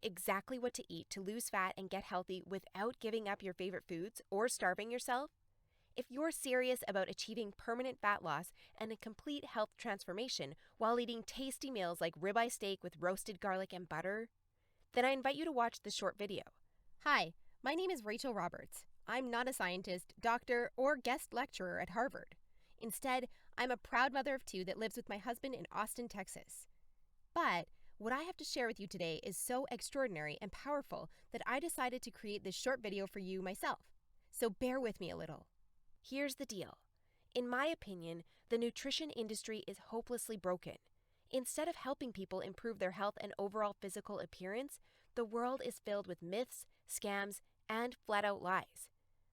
exactly what to eat to lose fat and get healthy without giving up your favorite foods or starving yourself? If you're serious about achieving permanent fat loss and a complete health transformation while eating tasty meals like ribeye steak with roasted garlic and butter, then I invite you to watch this short video. Hi, my name is Rachel Roberts. I'm not a scientist, doctor, or guest lecturer at Harvard. Instead, I'm a proud mother of two that lives with my husband in Austin, Texas. But what I have to share with you today is so extraordinary and powerful that I decided to create this short video for you myself. So bear with me a little. Here's the deal. In my opinion, the nutrition industry is hopelessly broken. Instead of helping people improve their health and overall physical appearance, the world is filled with myths, scams, and flat-out lies.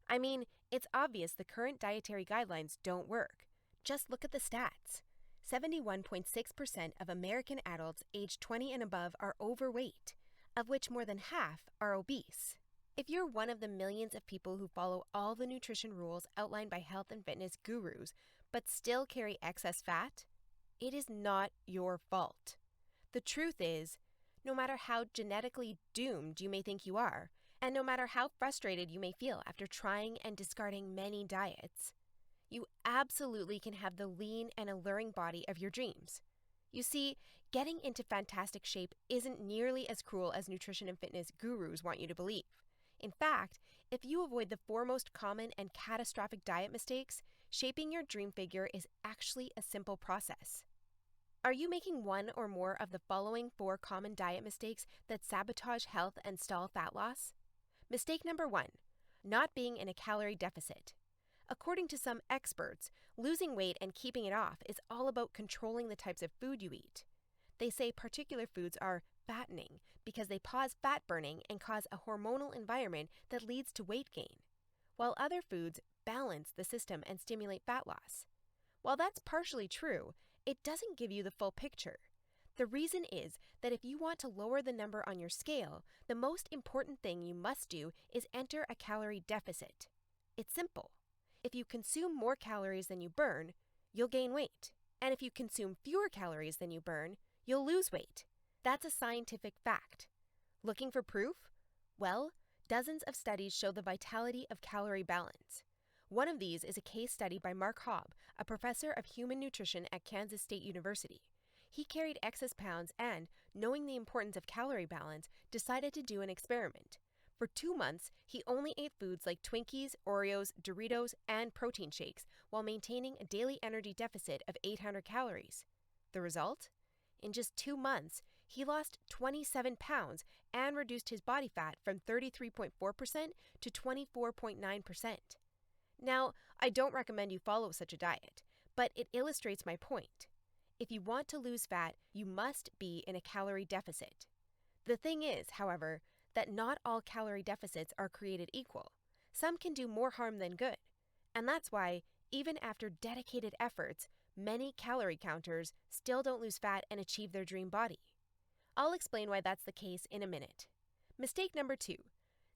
I mean, it's obvious the current dietary guidelines don't work. Just look at the stats. 71.6% of American adults aged 20 and above are overweight, of which more than half are obese. If you're one of the millions of people who follow all the nutrition rules outlined by health and fitness gurus, but still carry excess fat, it is not your fault. The truth is, no matter how genetically doomed you may think you are, and no matter how frustrated you may feel after trying and discarding many diets, you absolutely can have the lean and alluring body of your dreams. You see, getting into fantastic shape isn't nearly as cruel as nutrition and fitness gurus want you to believe. In fact, if you avoid the four most common and catastrophic diet mistakes, shaping your dream figure is actually a simple process. Are you making one or more of the following 4 common diet mistakes that sabotage health and stall fat loss? Mistake number 1, not being in a calorie deficit. According to some experts, losing weight and keeping it off is all about controlling the types of food you eat. They say particular foods are fattening because they pause fat burning and cause a hormonal environment that leads to weight gain, while other foods balance the system and stimulate fat loss. While that's partially true, it doesn't give you the full picture. The reason is that if you want to lower the number on your scale, the most important thing you must do is enter a calorie deficit. It's simple. If you consume more calories than you burn, you'll gain weight. And if you consume fewer calories than you burn, you'll lose weight. That's a scientific fact. Looking for proof? Well, dozens of studies show the vitality of calorie balance. One of these is a case study by Mark Hobb, a professor of human nutrition at Kansas State University. He carried excess pounds and, knowing the importance of calorie balance, decided to do an experiment. For 2 months, he only ate foods like Twinkies, Oreos, Doritos, and protein shakes while maintaining a daily energy deficit of 800 calories. The result? In just 2 months, he lost 27 pounds and reduced his body fat from 33.4% to 24.9%. Now, I don't recommend you follow such a diet, but it illustrates my point. If you want to lose fat, you must be in a calorie deficit. The thing is, however, that not all calorie deficits are created equal. Some can do more harm than good. And that's why, even after dedicated efforts, many calorie counters still don't lose fat and achieve their dream body. I'll explain why that's the case in a minute. Mistake number 2,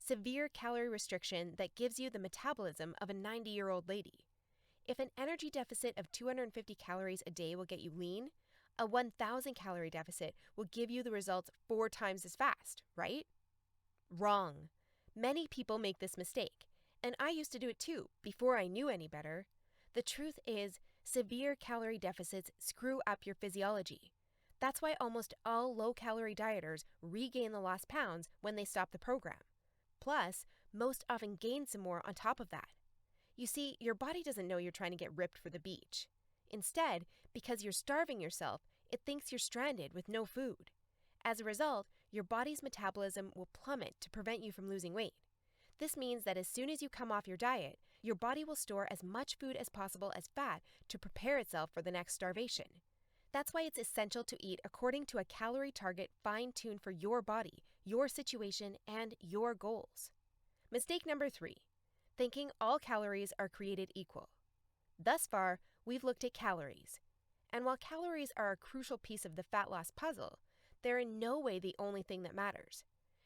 severe calorie restriction that gives you the metabolism of a 90-year-old lady. If an energy deficit of 250 calories a day will get you lean, a 1,000 calorie deficit will give you the results 4 times as fast, right? Wrong. Many people make this mistake, and I used to do it too, before I knew any better. The truth is, severe calorie deficits screw up your physiology. That's why almost all low-calorie dieters regain the lost pounds when they stop the program. Plus, most often gain some more on top of that. You see, your body doesn't know you're trying to get ripped for the beach. Instead, because you're starving yourself, it thinks you're stranded with no food. As a result, your body's metabolism will plummet to prevent you from losing weight. This means that as soon as you come off your diet, your body will store as much food as possible as fat to prepare itself for the next starvation. That's why it's essential to eat according to a calorie target fine-tuned for your body, your situation, and your goals. Mistake number 3, thinking all calories are created equal. Thus far, we've looked at calories. And while calories are a crucial piece of the fat loss puzzle, they're in no way the only thing that matters.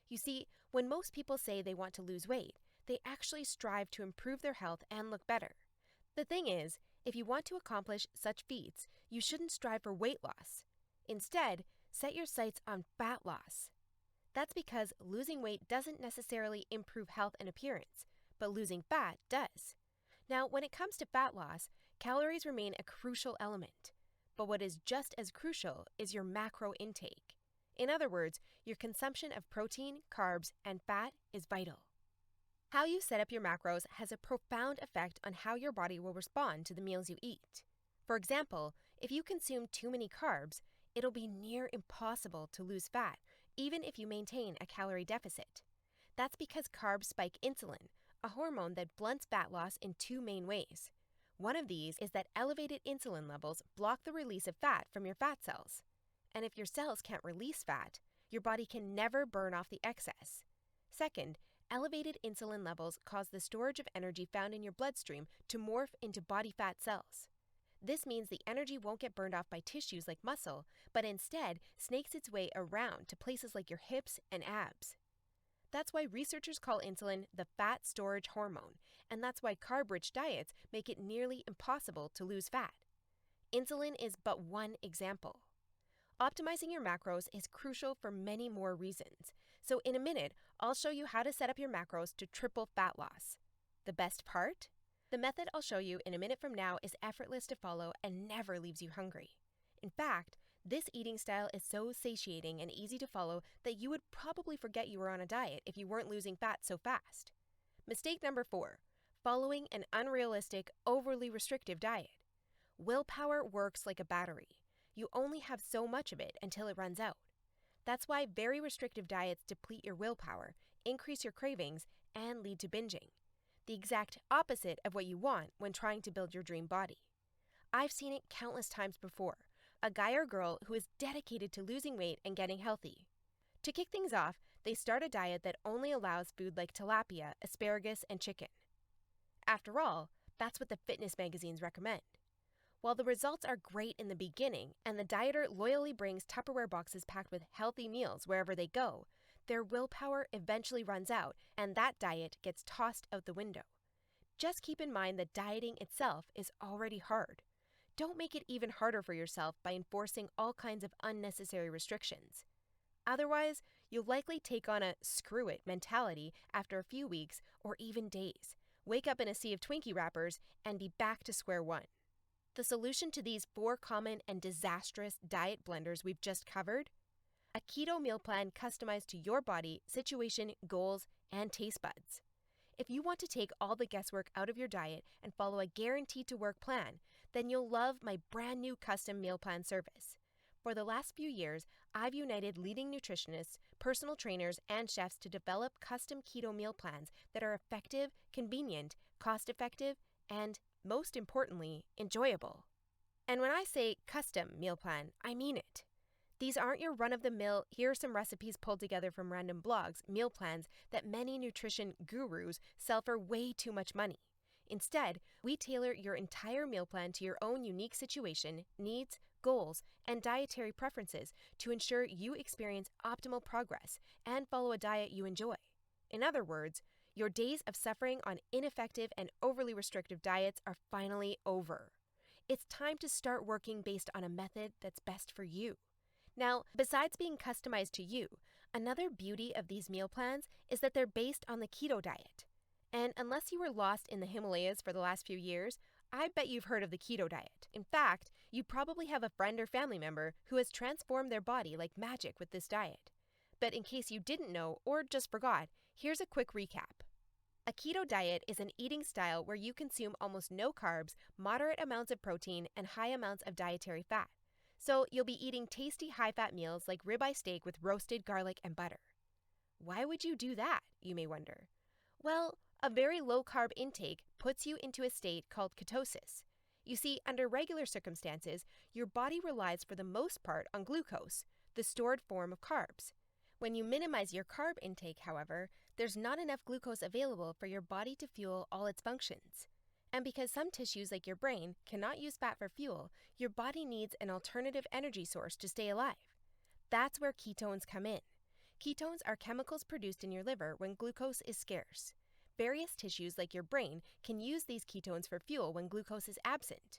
You see, when most people say they want to lose weight, they actually strive to improve their health and look better. The thing is, if you want to accomplish such feats, you shouldn't strive for weight loss. Instead, set your sights on fat loss. That's because losing weight doesn't necessarily improve health and appearance, but losing fat does. Now, when it comes to fat loss, calories remain a crucial element. But what is just as crucial is your macro intake. In other words, your consumption of protein, carbs, and fat is vital. How you set up your macros has a profound effect on how your body will respond to the meals you eat. For example, if you consume too many carbs, it'll be near impossible to lose fat, even if you maintain a calorie deficit. That's because carbs spike insulin, a hormone that blunts fat loss in two main ways. One of these is that elevated insulin levels block the release of fat from your fat cells. And if your cells can't release fat, your body can never burn off the excess. Second, elevated insulin levels cause the storage of energy found in your bloodstream to morph into body fat cells. This means the energy won't get burned off by tissues like muscle, but instead snakes its way around to places like your hips and abs. That's why researchers call insulin the fat storage hormone, and that's why carb-rich diets make it nearly impossible to lose fat. Insulin is but one example. Optimizing your macros is crucial for many more reasons. So in a minute, I'll show you how to set up your macros to triple fat loss. The best part? The method I'll show you in a minute from now is effortless to follow and never leaves you hungry. In fact, this eating style is so satiating and easy to follow that you would probably forget you were on a diet if you weren't losing fat so fast. Mistake number 4, following an unrealistic, overly restrictive diet. Willpower works like a battery. You only have so much of it until it runs out. That's why very restrictive diets deplete your willpower, increase your cravings, and lead to binging. The exact opposite of what you want when trying to build your dream body. I've seen it countless times before. A guy or girl who is dedicated to losing weight and getting healthy. To kick things off, they start a diet that only allows food like tilapia, asparagus, and chicken. After all, that's what the fitness magazines recommend. While the results are great in the beginning, and the dieter loyally brings Tupperware boxes packed with healthy meals wherever they go, their willpower eventually runs out, and that diet gets tossed out the window. Just keep in mind that dieting itself is already hard. Don't make it even harder for yourself by enforcing all kinds of unnecessary restrictions. Otherwise, you'll likely take on a screw it mentality after a few weeks or even days, wake up in a sea of Twinkie wrappers, and be back to square one. The solution to these 4 common and disastrous diet blunders we've just covered? A keto meal plan customized to your body, situation, goals, and taste buds. If you want to take all the guesswork out of your diet and follow a guaranteed-to-work plan, then you'll love my brand new custom meal plan service. For the last few years, I've united leading nutritionists, personal trainers, and chefs to develop custom keto meal plans that are effective, convenient, cost-effective, and, most importantly, enjoyable. And when I say custom meal plan, I mean it. These aren't your run-of-the-mill, here are some recipes pulled together from random blogs, meal plans that many nutrition gurus sell for way too much money. Instead, we tailor your entire meal plan to your own unique situation, needs, goals, and dietary preferences to ensure you experience optimal progress and follow a diet you enjoy. In other words, your days of suffering on ineffective and overly restrictive diets are finally over. It's time to start working based on a method that's best for you. Now, besides being customized to you, another beauty of these meal plans is that they're based on the keto diet. And unless you were lost in the Himalayas for the last few years, I bet you've heard of the keto diet. In fact, you probably have a friend or family member who has transformed their body like magic with this diet. But in case you didn't know or just forgot, here's a quick recap. A keto diet is an eating style where you consume almost no carbs, moderate amounts of protein, and high amounts of dietary fat. So you'll be eating tasty high-fat meals like ribeye steak with roasted garlic and butter. Why would you do that, you may wonder? Well, a very low-carb intake puts you into a state called ketosis. You see, under regular circumstances, your body relies for the most part on glucose, the stored form of carbs. When you minimize your carb intake, however, there's not enough glucose available for your body to fuel all its functions. And because some tissues like your brain cannot use fat for fuel, your body needs an alternative energy source to stay alive. That's where ketones come in. Ketones are chemicals produced in your liver when glucose is scarce. Various tissues like your brain can use these ketones for fuel when glucose is absent.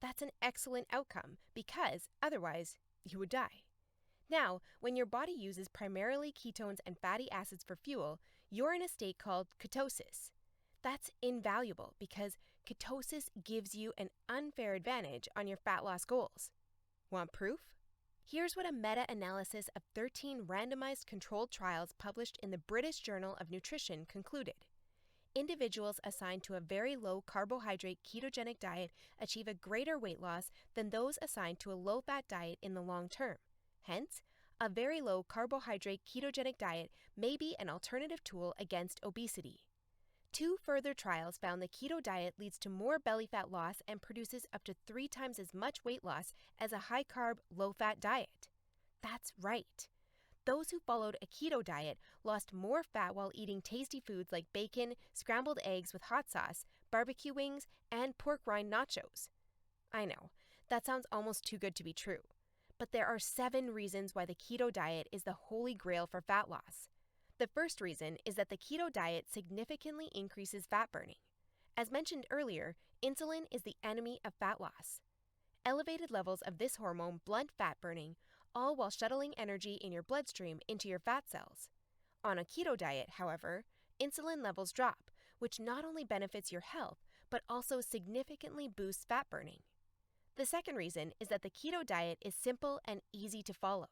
That's an excellent outcome because, otherwise, you would die. Now, when your body uses primarily ketones and fatty acids for fuel, you're in a state called ketosis. That's invaluable because ketosis gives you an unfair advantage on your fat loss goals. Want proof? Here's what a meta-analysis of 13 randomized controlled trials published in the British Journal of Nutrition concluded. Individuals assigned to a very low carbohydrate ketogenic diet achieve a greater weight loss than those assigned to a low-fat diet in the long term. Hence, a very low carbohydrate ketogenic diet may be an alternative tool against obesity. 2 further trials found the keto diet leads to more belly fat loss and produces up to 3 times as much weight loss as a high-carb, low-fat diet. That's right. Those who followed a keto diet lost more fat while eating tasty foods like bacon, scrambled eggs with hot sauce, barbecue wings, and pork rind nachos. I know, that sounds almost too good to be true. But there are 7 reasons why the keto diet is the holy grail for fat loss. The first reason is that the keto diet significantly increases fat burning. As mentioned earlier, insulin is the enemy of fat loss. Elevated levels of this hormone blunt fat burning, all while shuttling energy in your bloodstream into your fat cells. On a keto diet, however, insulin levels drop, which not only benefits your health, but also significantly boosts fat burning. The second reason is that the keto diet is simple and easy to follow.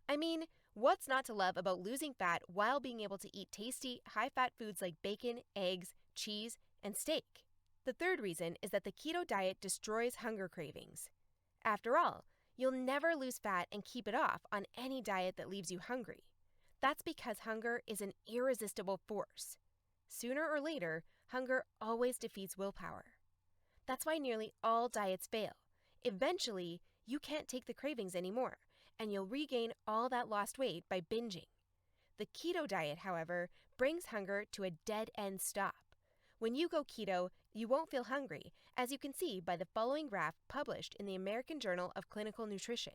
I mean, what's not to love about losing fat while being able to eat tasty, high-fat foods like bacon, eggs, cheese, and steak? The third reason is that the keto diet destroys hunger cravings. After all, you'll never lose fat and keep it off on any diet that leaves you hungry. That's because hunger is an irresistible force. Sooner or later, hunger always defeats willpower. That's why nearly all diets fail. Eventually, you can't take the cravings anymore, and you'll regain all that lost weight by binging. The keto diet, however, brings hunger to a dead-end stop. When you go keto, you won't feel hungry, as you can see by the following graph published in the American Journal of Clinical Nutrition.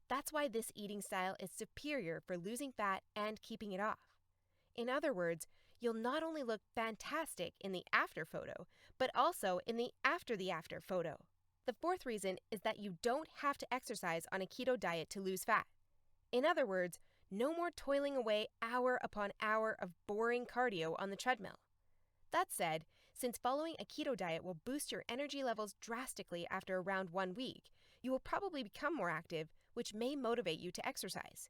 That's why this eating style is superior for losing fat and keeping it off. In other words, you'll not only look fantastic in the after photo, but also in the after photo. The fourth reason is that you don't have to exercise on a keto diet to lose fat. In other words, no more toiling away hour upon hour of boring cardio on the treadmill. That said, since following a keto diet will boost your energy levels drastically after around 1 week, you will probably become more active, which may motivate you to exercise.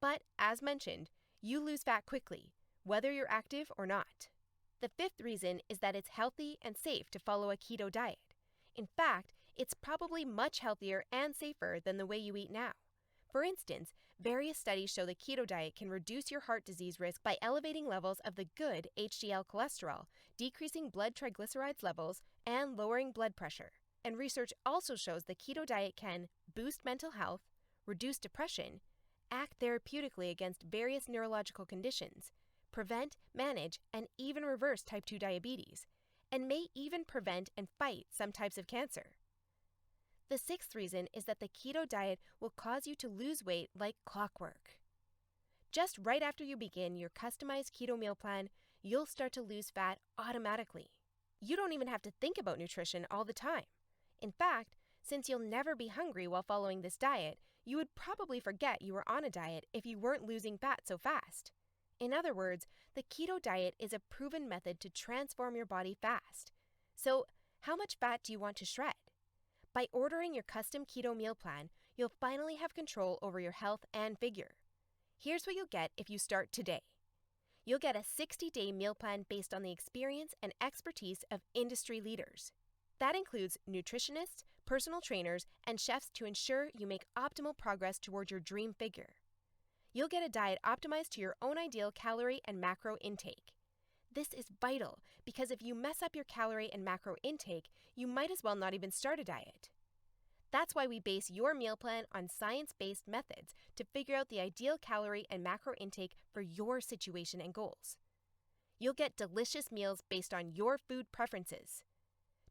But, as mentioned, you lose fat quickly, whether you're active or not. The fifth reason is that it's healthy and safe to follow a keto diet. In fact, it's probably much healthier and safer than the way you eat now. For instance, various studies show the keto diet can reduce your heart disease risk by elevating levels of the good HDL cholesterol, decreasing blood triglycerides levels, and lowering blood pressure. And research also shows the keto diet can boost mental health, reduce depression, act therapeutically against various neurological conditions, prevent, manage, and even reverse type 2 diabetes, and may even prevent and fight some types of cancer. The sixth reason is that the keto diet will cause you to lose weight like clockwork. Just right after you begin your customized keto meal plan, you'll start to lose fat automatically. You don't even have to think about nutrition all the time. In fact, since you'll never be hungry while following this diet, you would probably forget you were on a diet if you weren't losing fat so fast. In other words, the keto diet is a proven method to transform your body fast. So, how much fat do you want to shred? By ordering your custom keto meal plan, you'll finally have control over your health and figure. Here's what you'll get if you start today. You'll get a 60-day meal plan based on the experience and expertise of industry leaders. That includes nutritionists, personal trainers, and chefs to ensure you make optimal progress toward your dream figure. You'll get a diet optimized to your own ideal calorie and macro intake. This is vital because if you mess up your calorie and macro intake, you might as well not even start a diet. That's why we base your meal plan on science-based methods to figure out the ideal calorie and macro intake for your situation and goals. You'll get delicious meals based on your food preferences.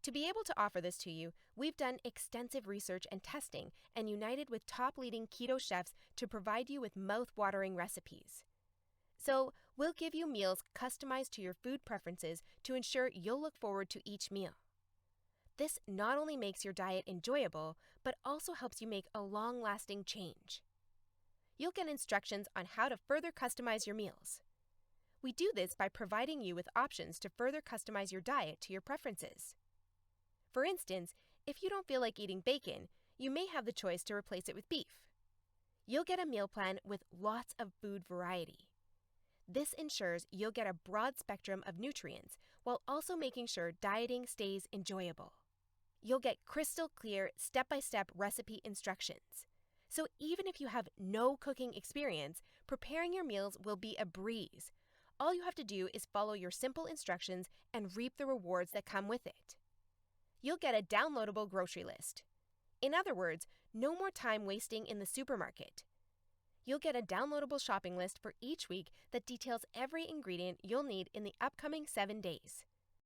To be able to offer this to you, we've done extensive research and testing and united with top leading keto chefs to provide you with mouth-watering recipes. So, we'll give you meals customized to your food preferences to ensure you'll look forward to each meal. This not only makes your diet enjoyable, but also helps you make a long-lasting change. You'll get instructions on how to further customize your meals. We do this by providing you with options to further customize your diet to your preferences. For instance, if you don't feel like eating bacon, you may have the choice to replace it with beef. You'll get a meal plan with lots of food variety. This ensures you'll get a broad spectrum of nutrients while also making sure dieting stays enjoyable. You'll get crystal clear step-by-step recipe instructions. So even if you have no cooking experience, preparing your meals will be a breeze. All you have to do is follow your simple instructions and reap the rewards that come with it. You'll get a downloadable grocery list. In other words, no more time wasting in the supermarket. You'll get a downloadable shopping list for each week that details every ingredient you'll need in the upcoming 7 days.